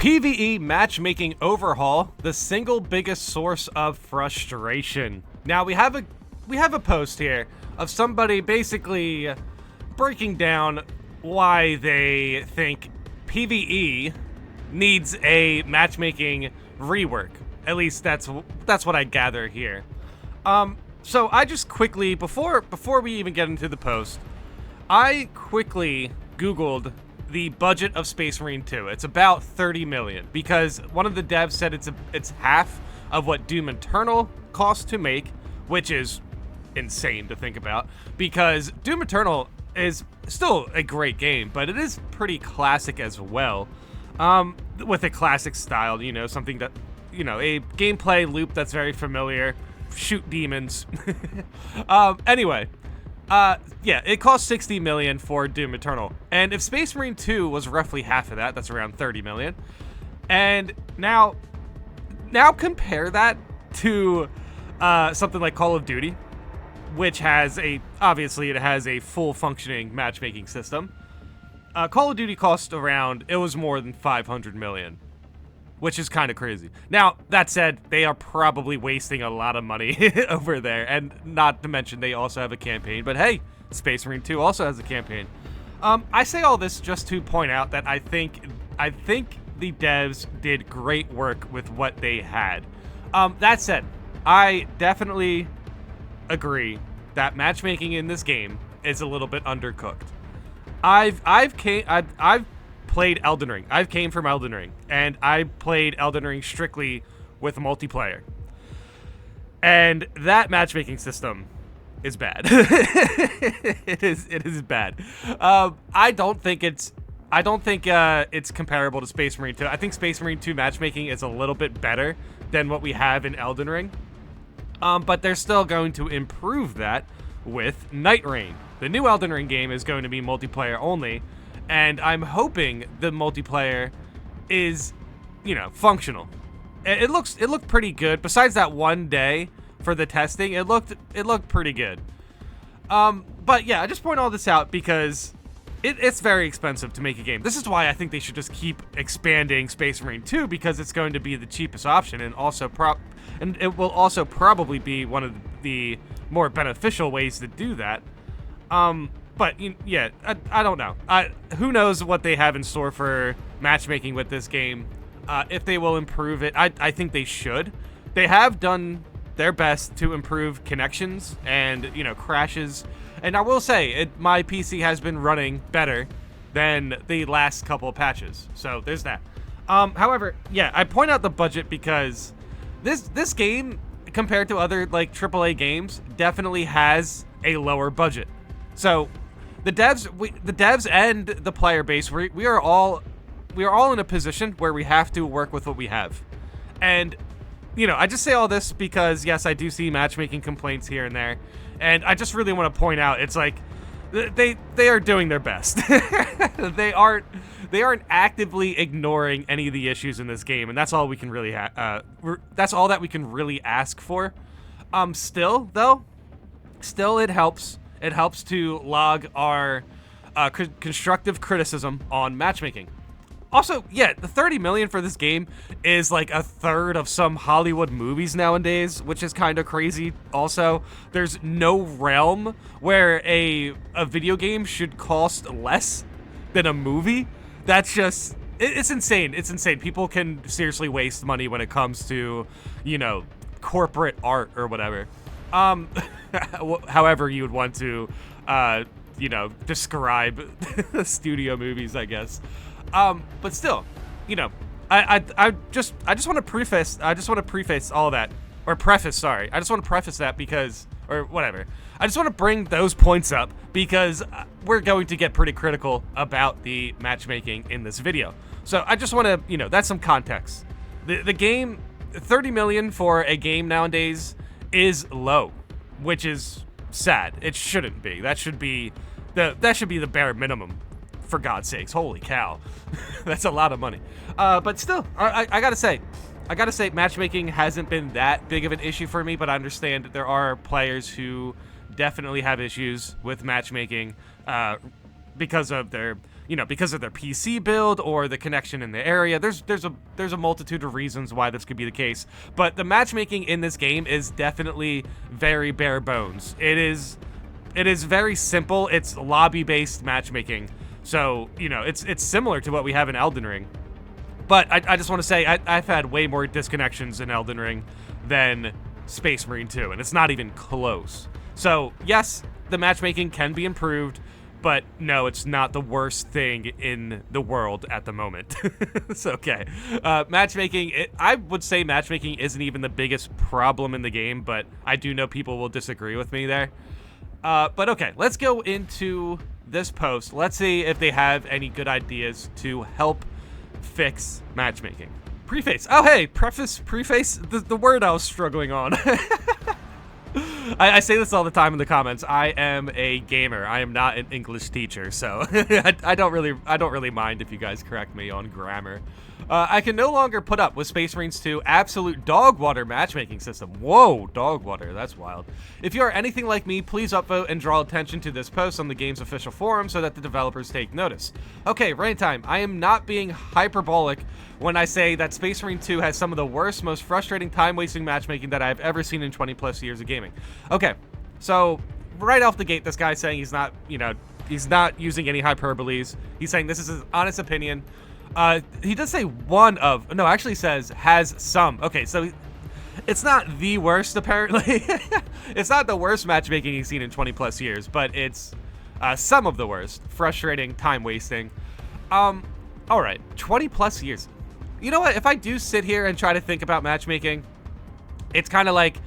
PvE matchmaking overhaul, the single biggest source of frustration. Now we have a post here of somebody basically breaking down why they think PvE needs a matchmaking rework. At least that's what I gather here. So I just quickly, before we even get into the post, I quickly Googled the budget of Space Marine 2. It's about 30 million because one of the devs said it's half of what Doom Eternal cost to make, which is insane to think about because Doom Eternal is still a great game, but it is pretty classic as well. With a classic style, you know, something that, you know, a gameplay loop that's very familiar, shoot demons. Anyway, yeah, it cost 60 million for Doom Eternal. And if Space Marine 2 was roughly half of that, that's around 30 million. And now compare that to something like Call of Duty, which has obviously it has a full functioning matchmaking system. Call of Duty cost it was more than 500 million, which is kind of crazy. Now, that said, they are probably wasting a lot of money over there, and not to mention they also have a campaign. But hey, Space Marine 2 also has a campaign. I say all this just to point out that I think the devs did great work with what they had. That said, I definitely agree that matchmaking in this game is a little bit undercooked. I've played Elden Ring. I came from Elden Ring, and I played Elden Ring strictly with multiplayer. And that matchmaking system is bad. It is bad. I don't think it's comparable to Space Marine 2. I think Space Marine 2 matchmaking is a little bit better than what we have in Elden Ring. But they're still going to improve that with Night Rain. The new Elden Ring game is going to be multiplayer only, and I'm hoping the multiplayer is, you know, functional. It looked pretty good. Besides that one day for the testing, it looked pretty good. But yeah, I just point all this out because it's very expensive to make a game. This is why I think they should just keep expanding Space Marine 2, because it's going to be the cheapest option, and it will also probably be one of the more beneficial ways to do that. But yeah, I don't know. Who knows what they have in store for matchmaking with this game? If they will improve it, I think they should. They have done their best to improve connections and, you know, crashes. And I will say, my PC has been running better than the last couple of patches. So there's that. However, yeah, I point out the budget because this game, compared to other like AAA games, definitely has a lower budget. So the devs and the player base, we are all in a position where we have to work with what we have. And, you know, I just say all this because, yes, I do see matchmaking complaints here and there. And I just really want to point out, it's like, they are doing their best. They aren't actively ignoring any of the issues in this game, and that's all we can really that's all that we can really ask for. Still it helps. It helps to log our constructive criticism on matchmaking. Also, yeah, the 30 million for this game is like a third of some Hollywood movies nowadays, which is kind of crazy. Also, there's no realm where a video game should cost less than a movie. That's just, it's insane. It's insane. People can seriously waste money when it comes to, you know, corporate art or whatever. However you would want to, you know, describe studio movies, I guess. But still, you know, I just want to preface all that, or preface, sorry. I just want to preface that because, or whatever. I just want to bring those points up because we're going to get pretty critical about the matchmaking in this video. So I just want to, you know, that's some context. The game, 30 million for a game nowadays is low, which is sad. It shouldn't be. That should be the bare minimum. For God's sakes, holy cow. That's a lot of money. But still, I gotta say, matchmaking hasn't been that big of an issue for me, but I understand that there are players who definitely have issues with matchmaking because of their you know, because of their PC build or the connection in the area. There's a multitude of reasons why this could be the case. But the matchmaking in this game is definitely very bare bones. It is very simple. It's lobby-based matchmaking. So, you know, it's similar to what we have in Elden Ring. But I just want to say, I've had way more disconnections in Elden Ring than Space Marine 2, and it's not even close. So, yes, the matchmaking can be improved, but no, it's not the worst thing in the world at the moment. It's okay. Matchmaking, I would say matchmaking isn't even the biggest problem in the game, but I do know people will disagree with me there. But okay, let's go into this post. Let's see if they have any good ideas to help fix matchmaking. Preface. Oh, hey, preface, the word I was struggling on. I say this all the time in the comments. I am a gamer. I am not an English teacher, so I don't really mind if you guys correct me on grammar. I can no longer put up with Space Marines 2 absolute dog water matchmaking system. Whoa, dog water, that's wild. If you are anything like me, please upvote and draw attention to this post on the game's official forum so that the developers take notice. Okay, rain time. I am not being hyperbolic when I say that Space Marine 2 has some of the worst, most frustrating time-wasting matchmaking that I've ever seen in 20+ years of gaming. Okay, so right off the gate, this guy's saying he's not, you know, he's not using any hyperboles. He's saying this is his honest opinion. He does say actually says has some. Okay, so it's not the worst, apparently. It's not the worst matchmaking he's seen in 20+ years, but it's some of the worst. Frustrating, time-wasting. All right, 20+ years. You know what? If I do sit here and try to think about matchmaking, it's kind of like,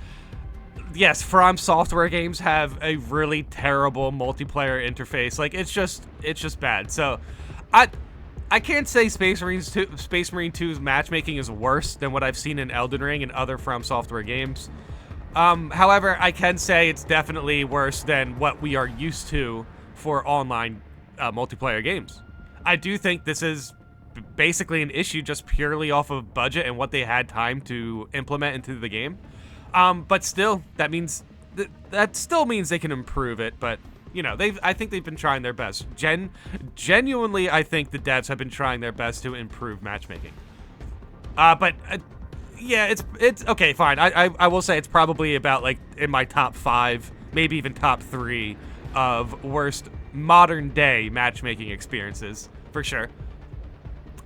yes, From Software games have a really terrible multiplayer interface. Like, it's just bad. So, I can't say Space Marine 2's matchmaking is worse than what I've seen in Elden Ring and other From Software games. However, I can say it's definitely worse than what we are used to for online multiplayer games. I do think this is basically an issue just purely off of budget and what they had time to implement into the game. But still, that still means they can improve it, but you know, I think they've been trying their best. Genuinely, I think the devs have been trying their best to improve matchmaking. Yeah, it's okay, fine. I will say it's probably about, like, in my top 5, maybe even top 3 of worst modern day matchmaking experiences, for sure.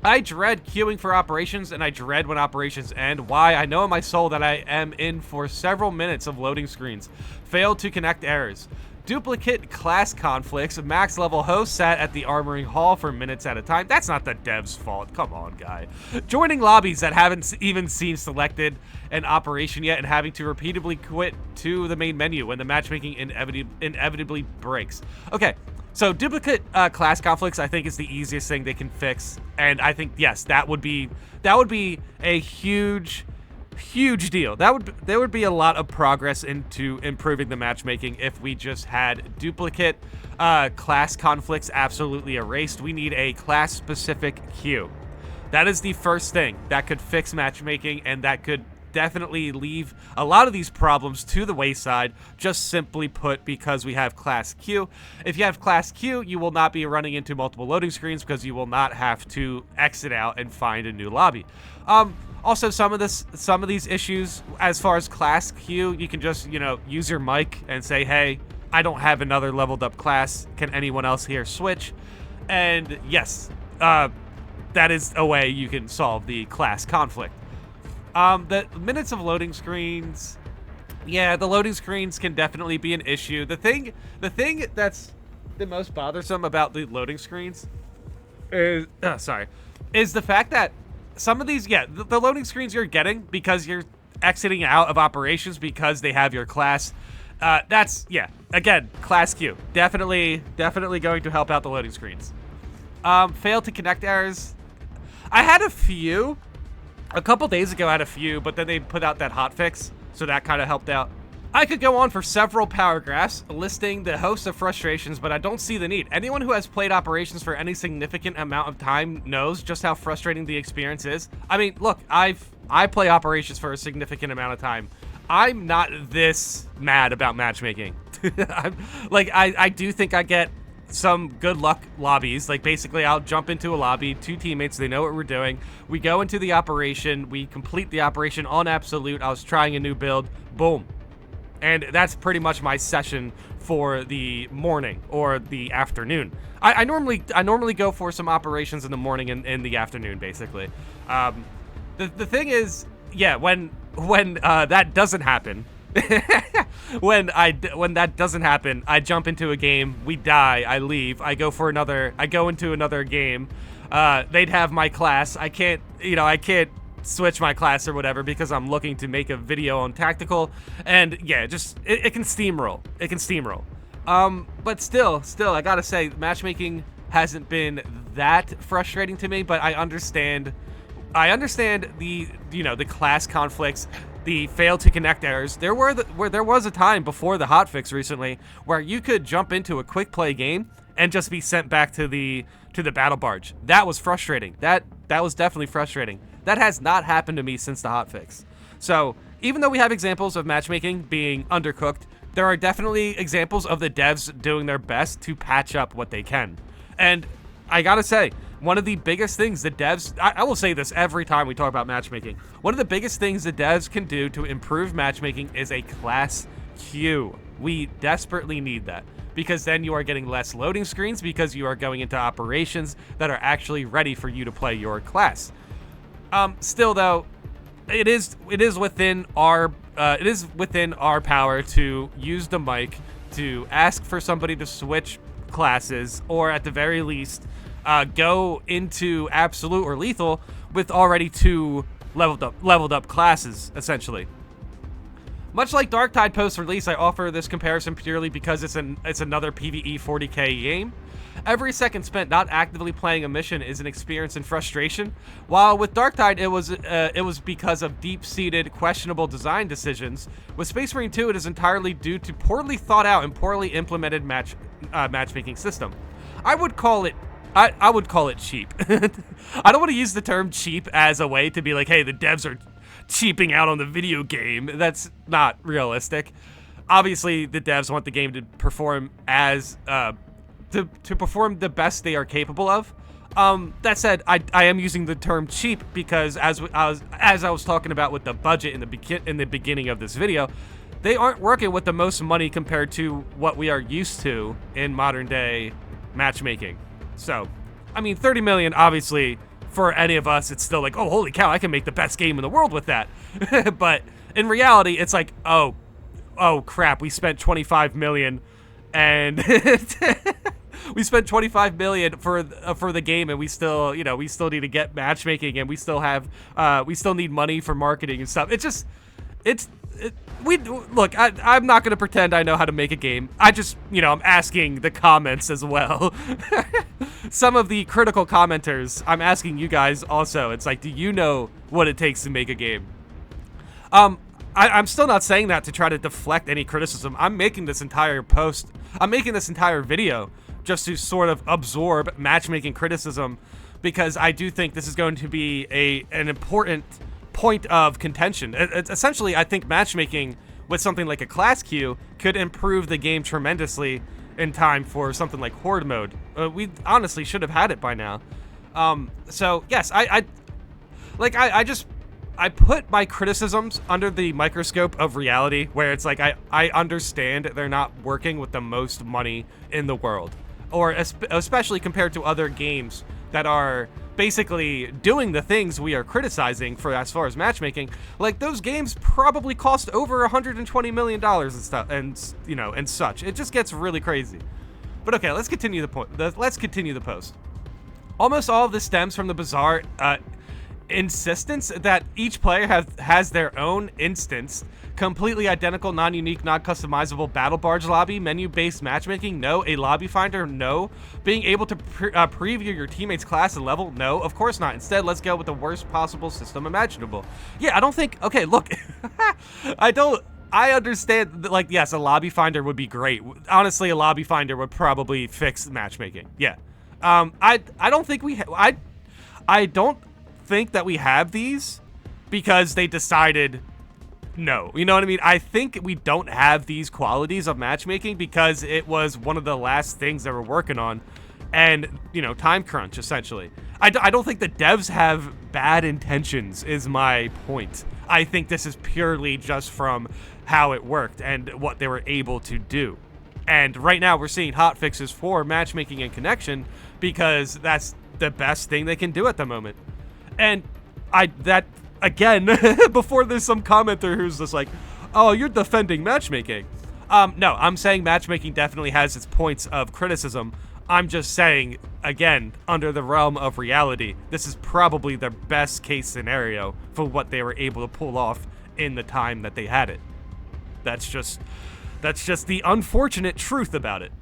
I dread queuing for operations, and I dread when operations end. Why? I know in my soul that I am in for several minutes of loading screens. Failed to connect errors. Duplicate class conflicts. Max level host sat at the armoring hall for minutes at a time. That's not the dev's fault. Come on, guy. Joining lobbies that haven't even seen selected an operation yet and having to repeatedly quit to the main menu when the matchmaking inevitably breaks. Okay, so duplicate class conflicts, I think, is the easiest thing they can fix, and I think, yes, that would be a huge deal. There would be a lot of progress into improving the matchmaking if we just had duplicate class conflicts absolutely erased. We need a class-specific queue. That is the first thing that could fix matchmaking, and that could definitely leave a lot of these problems to the wayside, just simply put, because we have class Q. If you have class Q, you will not be running into multiple loading screens because you will not have to exit out and find a new lobby. Also, some of these issues, as far as class Q, you can just, you know, use your mic and say, hey, I don't have another leveled up class. Can anyone else here switch? And yes, that is a way you can solve the class conflict. The minutes of loading screens, yeah, the loading screens can definitely be an issue. The thing that's the most bothersome about the loading screens is, is the fact that some of these, yeah, the loading screens you're getting because you're exiting out of operations because they have your class. That's, yeah, again, class Q. Definitely going to help out the loading screens. Failed to connect errors. I had a few. A couple days ago I had a few, but then they put out that hotfix, so that kind of helped out. I could go on for several paragraphs listing the host of frustrations, but I don't see the need. Anyone who has played operations for any significant amount of time knows just how frustrating the experience is. I mean, look, I play operations for a significant amount of time. I'm not this mad about matchmaking. I do think I get some good luck lobbies. Like, basically, I'll jump into a lobby, 2 teammates, they know what we're doing. We go into the operation, we complete the operation on absolute. I was trying a new build, boom. And that's pretty much my session for the morning or the afternoon. I normally go for some operations in the morning and in the afternoon, basically. The thing is, yeah, when that doesn't happen, when that doesn't happen, I jump into a game, we die, I leave, I go into another game. They'd have my class. I can't switch my class or whatever because I'm looking to make a video on tactical, and yeah, just it can steamroll. It can steamroll. But still, I gotta say, matchmaking hasn't been that frustrating to me. But I understand the class conflicts, the fail to connect errors. There was a time before the hotfix recently where you could jump into a quick play game and just be sent back to the battle barge. That was frustrating. That was definitely frustrating. That has not happened to me since the hotfix. So even though we have examples of matchmaking being undercooked, there are definitely examples of the devs doing their best to patch up what they can. And I gotta say, one of the biggest things the devs, I will say this every time we talk about matchmaking, one of the biggest things the devs can do to improve matchmaking is a class queue. We desperately need that, because then you are getting less loading screens because you are going into operations that are actually ready for you to play your class. Still though, it is within our power to use the mic to ask for somebody to switch classes, or at the very least, go into absolute or lethal with already 2 leveled up classes, essentially. Much like Darktide post-release, I offer this comparison purely because it's another PvE 40k game. Every second spent not actively playing a mission is an experience in frustration, while with Darktide it was because of deep-seated, questionable design decisions. With Space Marine 2, it is entirely due to poorly thought out and poorly implemented matchmaking system. I would call it cheap. I don't want to use the term cheap as a way to be like, hey, the devs are cheaping out on the video game. That's not realistic. Obviously, the devs want the game to perform as to perform the best they are capable of. That said, I am using the term cheap because as I was talking about with the budget in the beginning of this video, they aren't working with the most money compared to what we are used to in modern day matchmaking. So, I mean, 30 million, obviously, for any of us, it's still like, oh, holy cow, I can make the best game in the world with that. But in reality, it's like, oh crap, we spent 25 million and we spent 25 million for the game, and we still need to get matchmaking, and we still need money for marketing and stuff. Look, I'm not gonna pretend I know how to make a game. I just, I'm asking the comments as well. Some of the critical commenters, I'm asking you guys also. It's like, do you know what it takes to make a game? I'm still not saying that to try to deflect any criticism. I'm making this entire video just to sort of absorb matchmaking criticism, because I do think this is going to be an important point of contention. Essentially, I think matchmaking with something like a class queue could improve the game tremendously in time for something like Horde mode. We honestly should have had it by now. So yes, I put my criticisms under the microscope of reality, where it's like I understand they're not working with the most money in the world, or especially compared to other games that are basically doing the things we are criticizing for as far as matchmaking. Like, those games probably cost over $120 million and stuff, and such. It just gets really crazy. But okay, let's continue the post. Almost all of this stems from the bizarre insistence that each player has their own instance, completely identical, non-unique, non-customizable battle barge lobby, menu-based matchmaking, no. A lobby finder, no. Being able to preview your teammate's class and level, no. Of course not. Instead, let's go with the worst possible system imaginable. Yeah, I don't think, okay, look, I understand that, like, yes, a lobby finder would be great. Honestly, a lobby finder would probably fix matchmaking. Yeah. I don't think I don't think that we have these because they decided No. You know what I mean? I think we don't have these qualities of matchmaking because it was one of the last things they were working on. And, you know, time crunch, essentially. I don't think the devs have bad intentions, is my point. I think this is purely just from how it worked and what they were able to do. And right now we're seeing hotfixes for matchmaking and connection because that's the best thing they can do at the moment. And again, before there's some commenter who's just like, oh, you're defending matchmaking. No, I'm saying matchmaking definitely has its points of criticism. I'm just saying, again, under the realm of reality, this is probably their best case scenario for what they were able to pull off in the time that they had it. That's just the unfortunate truth about it.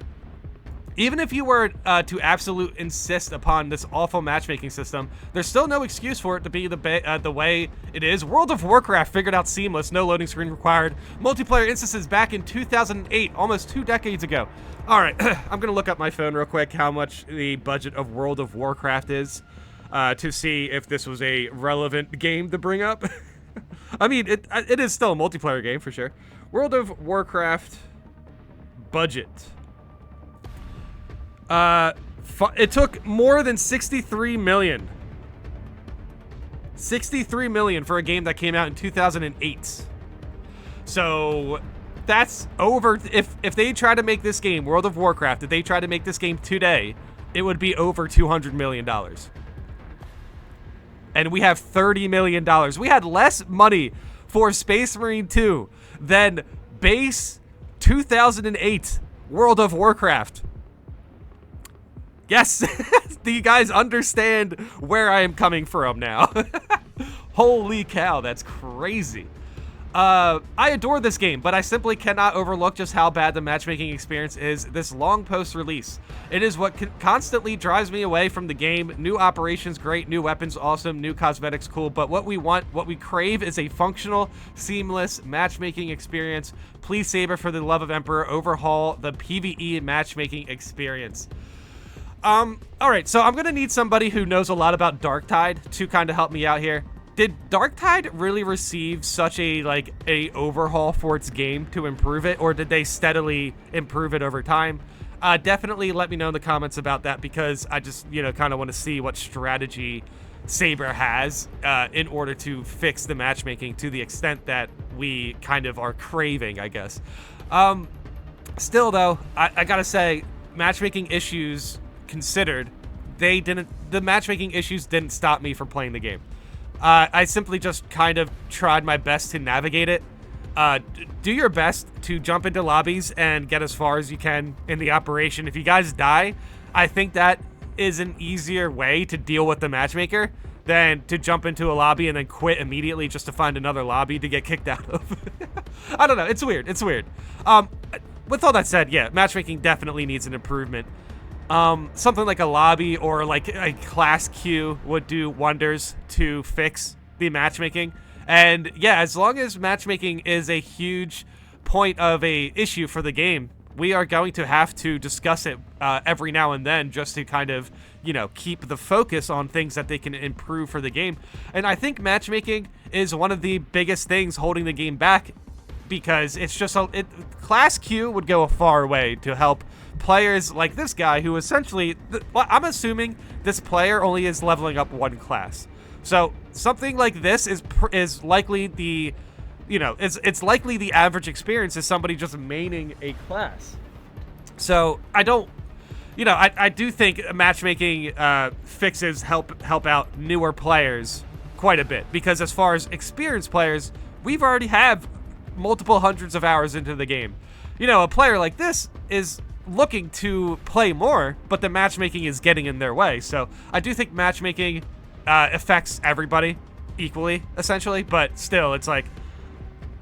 Even if you were to absolute insist upon this awful matchmaking system, there's still no excuse for it to be the way it is. World of Warcraft figured out seamless, no loading screen required, multiplayer instances back in 2008, almost 2 decades ago. All right, I'm gonna look up my phone real quick how much the budget of World of Warcraft is to see if this was a relevant game to bring up. I mean, it is still a multiplayer game for sure. World of Warcraft budget. It took more than 63 million. 63 million for a game that came out in 2008. So that's over. If they try to make this game, World of Warcraft, if they try to make this game today, it would be over $200 million. And we have $30 million. We had less money for Space Marine 2 than base 2008 World of Warcraft. Yes, do you guys understand where I am coming from now? Holy cow, that's crazy. I adore this game, but I simply cannot overlook just how bad the matchmaking experience is this long post-release. It is what constantly drives me away from the game. New operations, great. New weapons, awesome. New cosmetics, cool. But what we want, what we crave is a functional, seamless matchmaking experience. Please, Saber, for the love of Emperor, overhaul the PvE matchmaking experience. All right, so I'm gonna need somebody who knows a lot about Darktide to kind of help me out here. Did Darktide really receive such a overhaul for its game to improve it, or did they steadily improve it over time? Definitely let me know in the comments about that, because I just, kind of want to see what strategy Saber has in order to fix the matchmaking to the extent that we kind of are craving, I guess. Still though, I gotta say, matchmaking issues considered, the matchmaking issues didn't stop me from playing the game. I simply just kind of tried my best to navigate it. Do your best to jump into lobbies and get as far as you can in the operation. If you guys die, I think that is an easier way to deal with the matchmaker than to jump into a lobby and then quit immediately just to find another lobby to get kicked out of. I don't know, it's weird, it's weird. With all that said, yeah, matchmaking definitely needs an improvement. Something like a lobby or like a class queue would do wonders to fix the matchmaking. And yeah, as long as matchmaking is a huge point of a issue for the game, we are going to have to discuss it every now and then just to kind of, keep the focus on things that they can improve for the game. And I think matchmaking is one of the biggest things holding the game back, because it's just class queue would go a far way to help players like this guy who essentially, I'm assuming this player only is leveling up one class. So something like this is likely the, it's likely the average experience is somebody just maining a class. So I do think matchmaking fixes help out newer players quite a bit, because as far as experienced players, we've already have multiple hundreds of hours into the game. A player like this is looking to play more, but the matchmaking is getting in their way. So I do think matchmaking affects everybody equally, essentially, but still, it's like,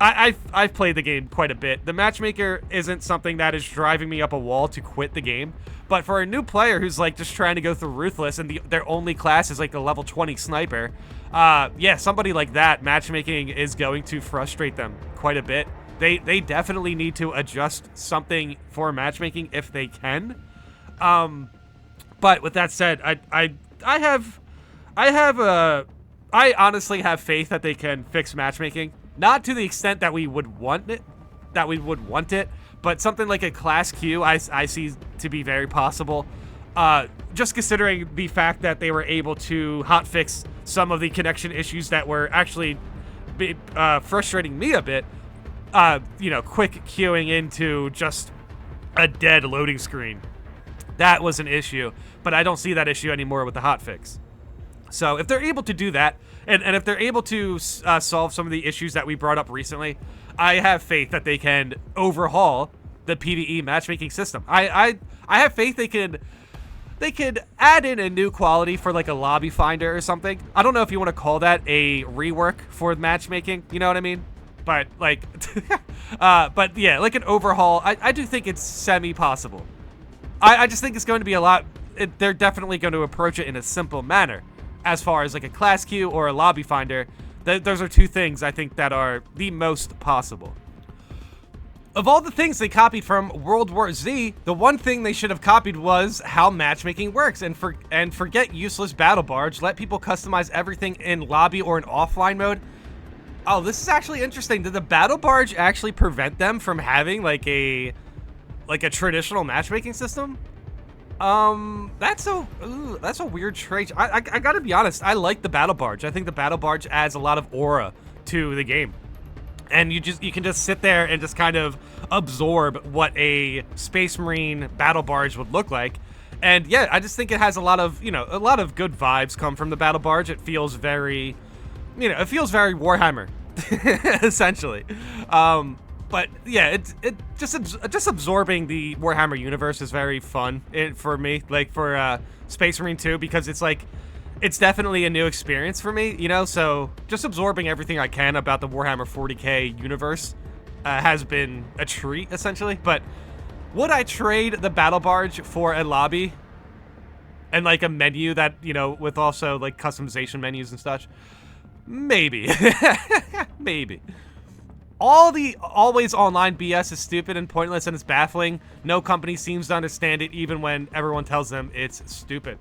I've played the game quite a bit. The matchmaker isn't something that is driving me up a wall to quit the game, but for a new player who's like just trying to go through Ruthless and their only class is like a level 20 sniper, yeah, somebody like that, matchmaking is going to frustrate them quite a bit. They definitely need to adjust something for matchmaking if they can. But with that said, I honestly have faith that they can fix matchmaking. Not to the extent that we would want it, but something like a class Q, I see to be very possible. Just considering the fact that they were able to hotfix some of the connection issues that were actually frustrating me a bit. Quick queuing into just a dead loading screen. That was an issue, but I don't see that issue anymore with the hotfix. So if they're able to do that, and if they're able to solve some of the issues that we brought up recently, I have faith that they can overhaul the PvE matchmaking system. I have faith they could add in a new quality for like a lobby finder or something. I don't know if you want to call that a rework for matchmaking, you know what I mean? But like, but yeah, like an overhaul, I do think it's semi-possible. I just think it's going to be a lot, they're definitely going to approach it in a simple manner. As far as like a class queue or a lobby finder, those are two things I think that are the most possible. Of all the things they copied from World War Z, the one thing they should have copied was how matchmaking works, and forget useless battle barge. Let people customize everything in lobby or in offline mode. Oh, this is actually interesting. Did the battle barge actually prevent them from having like a traditional matchmaking system? That's a weird trait. I gotta be honest, I like the battle barge. I think the battle barge adds a lot of aura to the game. And you can just sit there and just kind of absorb what a Space Marine battle barge would look like. And yeah, I just think it has a lot of good vibes come from the battle barge. It feels very, it feels very Warhammer, essentially. But yeah, it just absorbing the Warhammer universe is very fun for me, like for Space Marine 2, because it's definitely a new experience for me, so just absorbing everything I can about the Warhammer 40k universe has been a treat, essentially. But would I trade the battle barge for a lobby and like a menu that, with also like customization menus and such? Maybe. Maybe. All the always online BS is stupid and pointless, and it's baffling. No company seems to understand it, even when everyone tells them it's stupid.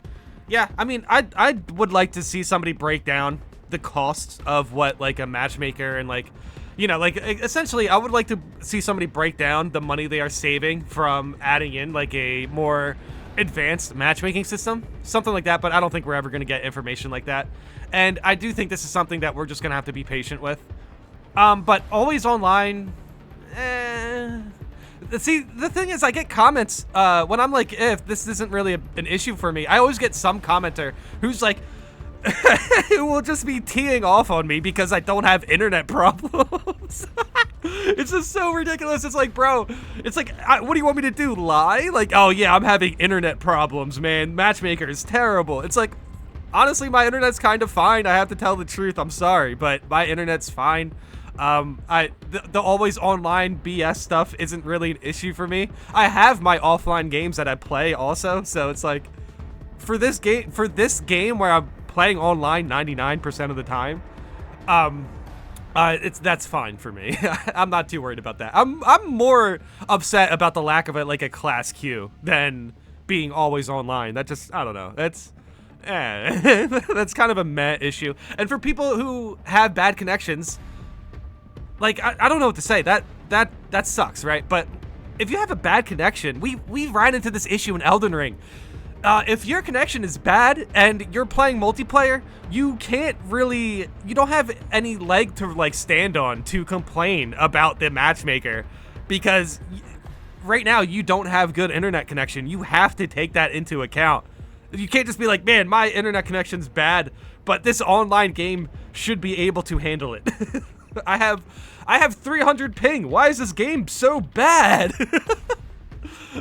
Yeah, I mean, I would like to see somebody break down the costs of what like a matchmaker and like, essentially I would like to see somebody break down the money they are saving from adding in like a more advanced matchmaking system, something like that. But I don't think we're ever going to get information like that. And I do think this is something that we're just going to have to be patient with. But always online, See, the thing is, I get comments when I'm like, if this isn't really an issue for me, I always get some commenter who's like, who will just be teeing off on me because I don't have internet problems. It's just so ridiculous. It's like, bro, it's like, what do you want me to do? Lie? Like, oh yeah, I'm having internet problems, man. Matchmaker is terrible. It's like, honestly, my internet's kind of fine. I have to tell the truth. I'm sorry, but my internet's fine. The always online BS stuff isn't really an issue for me. I have my offline games that I play also, so it's like, for this game where I'm playing online 99% of the time, that's fine for me. I'm not too worried about that. I'm more upset about the lack of like a class queue than being always online. That just, I don't know. That's that's kind of a meh issue. And for people who have bad connections, like, I don't know what to say. That sucks, right? But if you have a bad connection, we ran into this issue in Elden Ring. If your connection is bad and you're playing multiplayer, you don't have any leg to like stand on to complain about the matchmaker, because right now you don't have good internet connection. You have to take that into account. You can't just be like, man, my internet connection's bad, but this online game should be able to handle it. I have 300 ping. Why is this game so bad?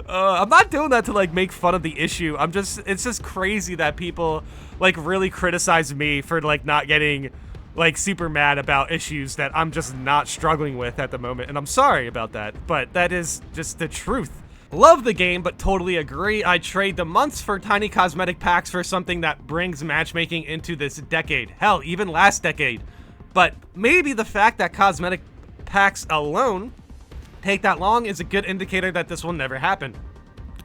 I'm not doing that to like make fun of the issue. It's just crazy that people like really criticize me for like not getting like super mad about issues that I'm just not struggling with at the moment. And I'm sorry about that, but that is just the truth. Love the game, but totally agree. I trade the months for tiny cosmetic packs for something that brings matchmaking into this decade. Hell, even last decade. But maybe the fact that cosmetic packs alone take that long is a good indicator that this will never happen.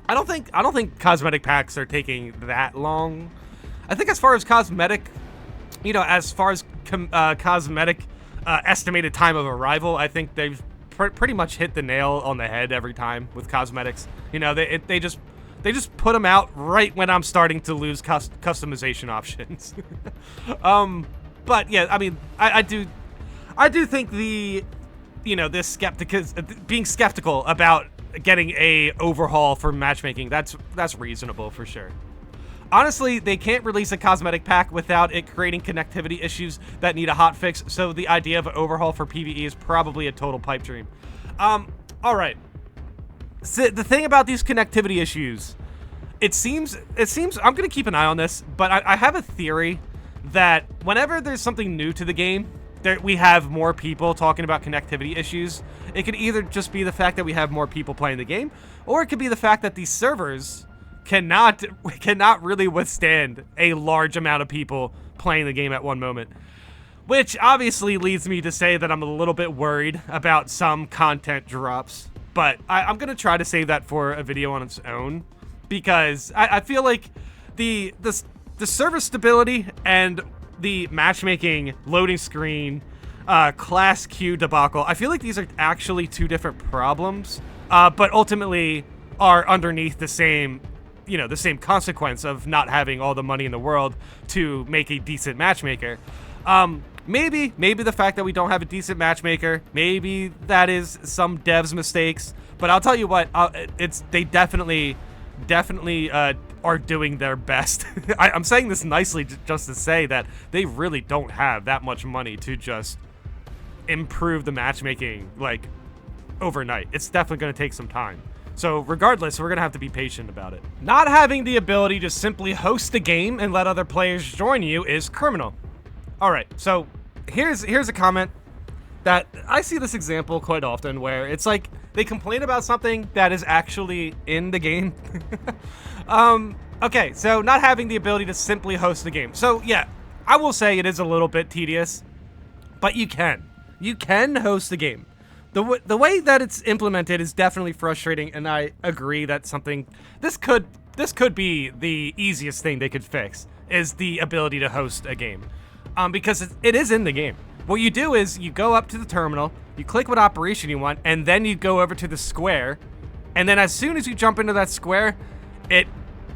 I don't think cosmetic packs are taking that long. I think as far as cosmetic, cosmetic estimated time of arrival. I think they've pretty much hit the nail on the head every time with cosmetics. You know, they just put them out right when I'm starting to lose customization options. But yeah, I mean, I do think this being skeptical about getting a overhaul for matchmaking, that's reasonable for sure. Honestly, they can't release a cosmetic pack without it creating connectivity issues that need a hotfix, so the idea of an overhaul for PvE is probably a total pipe dream. All right. So the thing about these connectivity issues, it seems I'm gonna keep an eye on this, but I have a theory that whenever there's something new to the game, we have more people talking about connectivity issues. It could either just be the fact that we have more people playing the game, or it could be the fact that these servers cannot really withstand a large amount of people playing the game at one moment. Which obviously leads me to say that I'm a little bit worried about some content drops. But I'm going to try to save that for a video on its own, because I feel like the server stability and the matchmaking loading screen class queue debacle, I feel like these are actually two different problems, but ultimately are underneath the same consequence of not having all the money in the world to make a decent matchmaker. Maybe the fact that we don't have a decent matchmaker, maybe that is some devs mistakes, but I'll tell you what, they definitely are doing their best. I'm saying this nicely just to say that they really don't have that much money to just improve the matchmaking like overnight. It's definitely going to take some time. So regardless, we're going to have to be patient about it. Not having the ability to simply host the game and let other players join you is criminal. All right, so here's a comment that I see this example quite often, where it's like they complain about something that is actually in the game. Okay, so not having the ability to simply host the game. So yeah, I will say it is a little bit tedious, but you can host the game. The way that it's implemented is definitely frustrating, and I agree that this could be the easiest thing they could fix, is the ability to host a game, because it is in the game. What you do is you go up to the terminal, you click what operation you want, and then you go over to the square, and then as soon as you jump into that square, it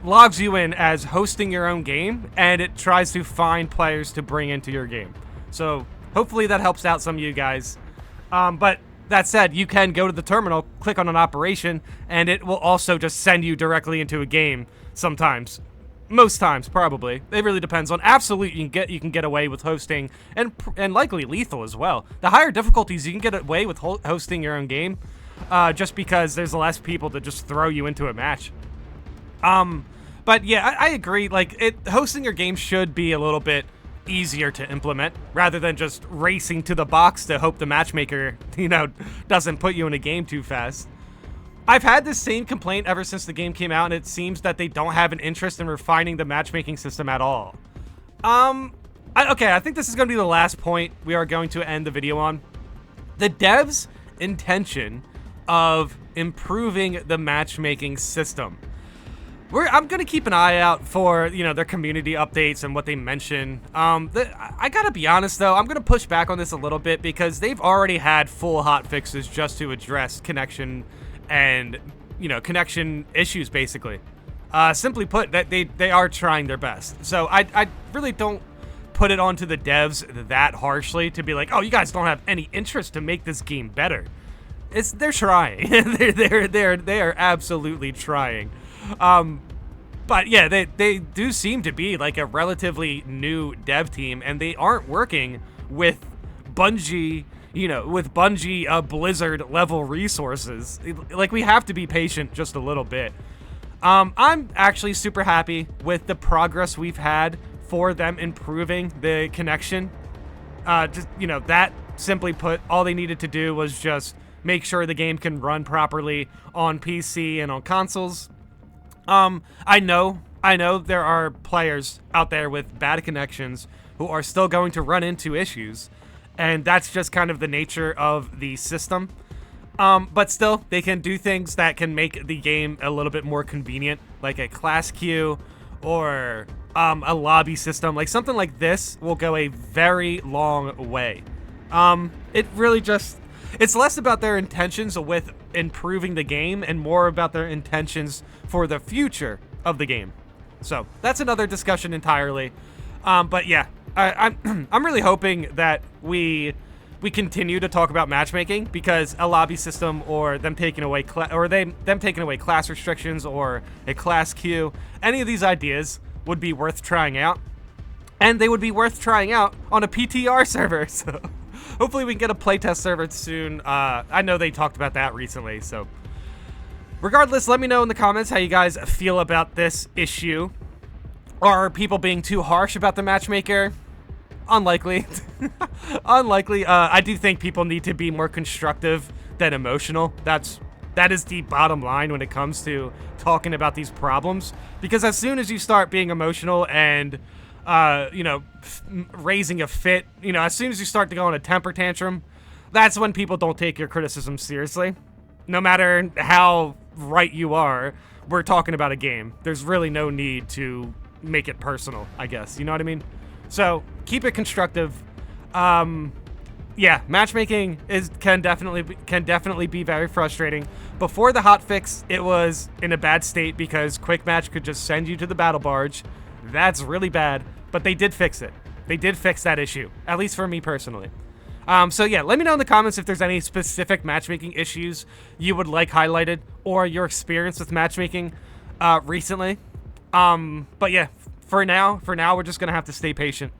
logs you in as hosting your own game, and it tries to find players to bring into your game. So hopefully that helps out some of you guys. But that said, you can go to the terminal, click on an operation, and it will also just send you directly into a game sometimes. Most times, probably. It really depends on Absolute. You can get away with hosting, and likely Lethal as well. The higher difficulties, you can get away with hosting your own game, just because there's less people to just throw you into a match. But yeah, I agree. Like, hosting your game should be a little bit easier to implement, rather than just racing to the box to hope the matchmaker, doesn't put you in a game too fast. I've had this same complaint ever since the game came out, and it seems that they don't have an interest in refining the matchmaking system at all. Okay, I think this is going to be the last point we are going to end the video on. The devs' intention of improving the matchmaking system. I'm going to keep an eye out for, their community updates and what they mention. I got to be honest, though, I'm going to push back on this a little bit, because they've already had full hotfixes just to address connection and, connection issues, basically. Simply put, that they are trying their best. So I really don't put it onto the devs that harshly to be like, oh, you guys don't have any interest to make this game better. They're trying. they are absolutely trying. But yeah, they do seem to be like a relatively new dev team, and they aren't working with Bungie, Blizzard level resources. Like, we have to be patient just a little bit. I'm actually super happy with the progress we've had for them improving the connection. That simply put, all they needed to do was just make sure the game can run properly on PC and on consoles. I know there are players out there with bad connections who are still going to run into issues, and that's just kind of the nature of the system. But still, they can do things that can make the game a little bit more convenient, like a class queue or a lobby system. Like, something like this will go a very long way. It really just, it's less about their intentions with improving the game and more about their intentions for the future of the game. So that's another discussion entirely. But yeah, I'm really hoping that we continue to talk about matchmaking, because a lobby system or them taking away class restrictions or a class queue, any of these ideas would be worth trying out, and they would be worth trying out on a PTR server. So hopefully we can get a playtest server soon. I know they talked about that recently. So regardless, let me know in the comments how you guys feel about this issue. Are people being too harsh about the matchmaker? Unlikely. Unlikely. I do think people need to be more constructive than emotional. That is the bottom line when it comes to talking about these problems. Because as soon as you start being emotional and, raising a fit, as soon as you start to go on a temper tantrum, that's when people don't take your criticism seriously. No matter how right you are, we're talking about a game. There's really no need to make it personal, I guess. You know what I mean? So keep it constructive. Yeah, matchmaking can definitely be very frustrating. Before the hotfix, it was in a bad state because Quick Match could just send you to the battle barge. That's really bad, but they did fix it. They did fix that issue, at least for me personally. So yeah, let me know in the comments if there's any specific matchmaking issues you would like highlighted, or your experience with matchmaking recently. But yeah, for now, we're just gonna have to stay patient.